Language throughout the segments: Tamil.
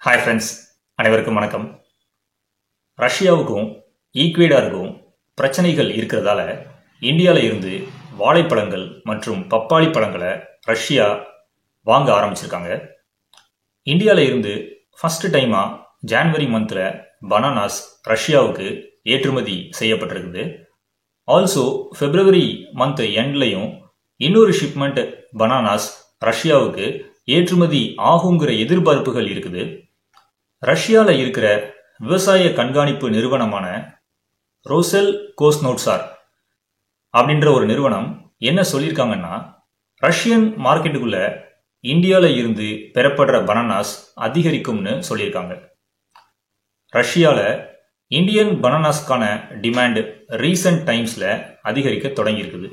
ஹாய் ஃப்ரெண்ட்ஸ், அனைவருக்கும் வணக்கம். ரஷ்யாவுக்கும் ஈக்வேடாருக்கும் பிரச்சனைகள் இருக்கிறதால இந்தியாவில் இருந்து வாழைப்பழங்கள் மற்றும் பப்பாளி பழங்களை ரஷ்யா வாங்க ஆரம்பிச்சிருக்காங்க. இந்தியாவில் இருந்து ஃபர்ஸ்ட் டைமாக ஜான்வரி மந்தில் பனானாஸ் ரஷ்யாவுக்கு ஏற்றுமதி செய்யப்பட்டிருக்குது. ஆல்சோ பிப்ரவரி மந்த் எண்ட்லையும் இன்னொரு ஷிப்மெண்ட் பனானாஸ் ரஷ்யாவுக்கு ஏற்றுமதி ஆகுங்கிற எதிர்பார்ப்புகள் இருக்குது. ரஷ்யாவில் இருக்கிற விவசாய கண்காணிப்பு நிறுவனமான ரோசெல்கோஸ்னோட்சார் அப்படின்ற ஒரு நிறுவனம் என்ன சொல்லியிருக்காங்கன்னா, ரஷ்யன் மார்க்கெட்டுக்குள்ள இந்தியாவில் இருந்து பெறப்படுற பனானாஸ் அதிகரிக்கும்னு சொல்லியிருக்காங்க. ரஷ்யாவில் இந்தியன் பனானாஸ்க்கான டிமாண்ட் ரீசன்ட் டைம்ஸில் அதிகரிக்க தொடங்கியிருக்குது.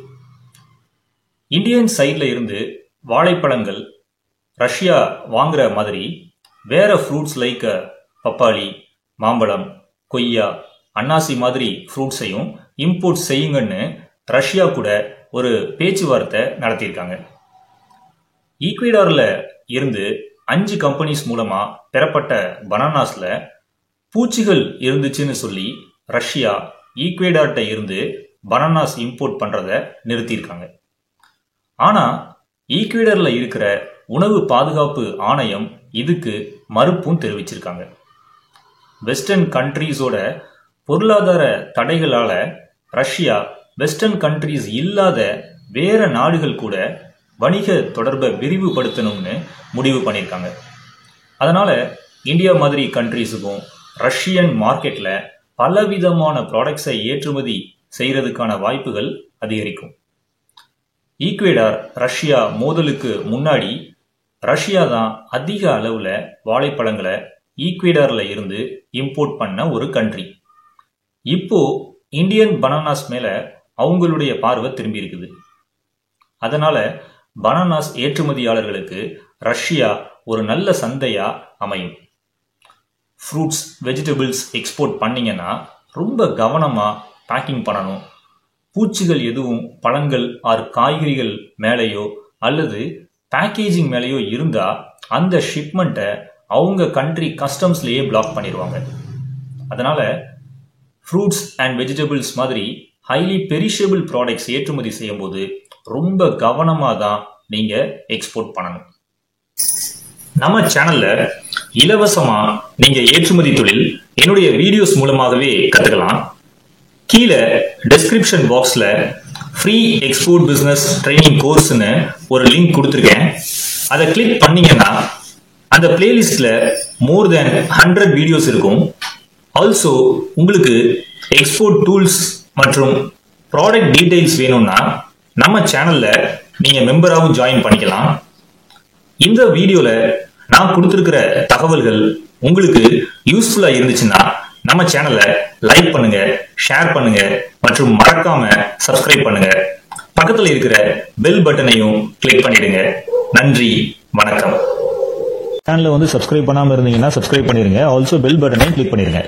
இந்தியன் சைடில் இருந்து வாழைப்பழங்கள் ரஷ்யா வாங்குற மாதிரி வேற ஃப்ரூட்ஸ் லைக் பப்பாளி, மாம்பழம், கொய்யா, அன்னாசி மாதிரி ஃப்ரூட்ஸையும் இம்போர்ட் செய்யுங்கன்னு ரஷ்யா கூட ஒரு பேச்சுவார்த்தை நடத்தியிருக்காங்க. ஈக்வேடாரில் இருந்து 5 கம்பெனிஸ் மூலமா பெறப்பட்ட பனானாஸ்ல பூச்சிகள் இருந்துச்சுன்னு சொல்லி ரஷ்யா ஈக்வேடார்ட்ட இருந்து பனானாஸ் இம்போர்ட் பண்றதை நிறுத்தியிருக்காங்க. ஆனா ஈக்வேடர்ல இருக்கிற உணவு பாதுகாப்பு ஆணையம் இதுக்கு மறுப்பும் தெரிவிச்சிருக்காங்க. வெஸ்டர்ன் கண்ட்ரீஸோட பொருளாதார தடைகளால ரஷ்யா வெஸ்டர்ன் கண்ட்ரீஸ் இல்லாத வேற நாடுகள் கூட வணிக தொடர்பை விரிவுபடுத்தணும்னு முடிவு பண்ணியிருக்காங்க. அதனால இந்தியா மாதிரி கண்ட்ரீஸுக்கும் ரஷ்யன் மார்க்கெட்ல பலவிதமான ப்ராடக்ட்ஸை ஏற்றுமதி செய்யறதுக்கான வாய்ப்புகள் அதிகரிக்கும். ஈக்வேடார் ரஷ்யா மோதலுக்கு முன்னாடி ரஷ்யா தான் அதிக அளவுல வாழைப்பழங்களை ஈக்வேடார்ல இருந்து இம்போர்ட் பண்ண ஒரு கண்ட்ரி. இப்போ இந்தியன் பனானாஸ் மேல அவங்களுடைய பார்வை திரும்பி இருக்குது. அதனால பனானாஸ் ஏற்றுமதியாளர்களுக்கு ரஷ்யா ஒரு நல்ல சந்தையா அமையும். ஃப்ரூட்ஸ், வெஜிடபிள்ஸ் எக்ஸ்போர்ட் பண்ணீங்கன்னா ரொம்ப கவனமா பேக்கிங் பண்ணணும். பூச்சிகள் எதுவும் பழங்கள் ஆர் காய்கறிகள் மேலேயோ அல்லது பேக்கேஜிங் மேலேயோ இருந்தா அந்த ஷிப்மெண்ட்டை அவங்க கண்ட்ரி கஸ்டம்ஸ்லேயே பிளாக் பண்ணிடுவாங்க. அதனால ஃப்ரூட்ஸ் அண்ட் வெஜிடபிள்ஸ் மாதிரி ஹைலி பெரிஷபிள் ப்ராடக்ட்ஸ் ஏற்றுமதி செய்யும் போது ரொம்ப கவனமாக தான் நீங்க எக்ஸ்போர்ட் பண்ணணும். நம்ம சேனல்ல இலவசமா நீங்க ஏற்றுமதி தொழில் என்னுடைய வீடியோஸ் மூலமாகவே கத்துக்கலாம். கீழே டிஸ்கிரிப்ஷன் பாக்ஸ்ல ஃப்ரீ எக்ஸ்போர்ட் பிசினஸ் ட்ரைனிங் கோர்ஸ்னு ஒரு லிங்க் கொடுத்துருக்கேன். அதை கிளிக் பண்ணீங்கன்னா அந்த பிளேலிஸ்ட்ல மோர் தென் 100 வீடியோஸ் இருக்கும். ஆல்சோ உங்களுக்கு எக்ஸ்போர்ட் டூல்ஸ் மற்றும் ப்ராடக்ட் டீடைல்ஸ் வேணும்னா நம்ம சேனல்ல நீங்க மெம்பராகவும் ஜாயின் பண்ணிக்கலாம். இந்த வீடியோல நான் கொடுத்துருக்கிற தகவல்கள் உங்களுக்கு யூஸ்ஃபுல்லா இருந்துச்சுன்னா நம்ம சேனலை லைக் பண்ணுங்க, ஷேர் பண்ணுங்க மற்றும் மறக்காம சப்ஸ்கிரைப் பண்ணுங்க. பக்கத்துல இருக்கிற பெல் பட்டனையும் கிளிக் பண்ணிடுங்க. நன்றி, வணக்கம். சேனலை சப்ஸ்கிரைப் பண்ணாம இருந்தீங்கன்னா சப்ஸ்கிரைப் பண்ணிருங்க. ஆல்சோ பெல் பட்டனையும் கிளிக் பண்ணிருங்க.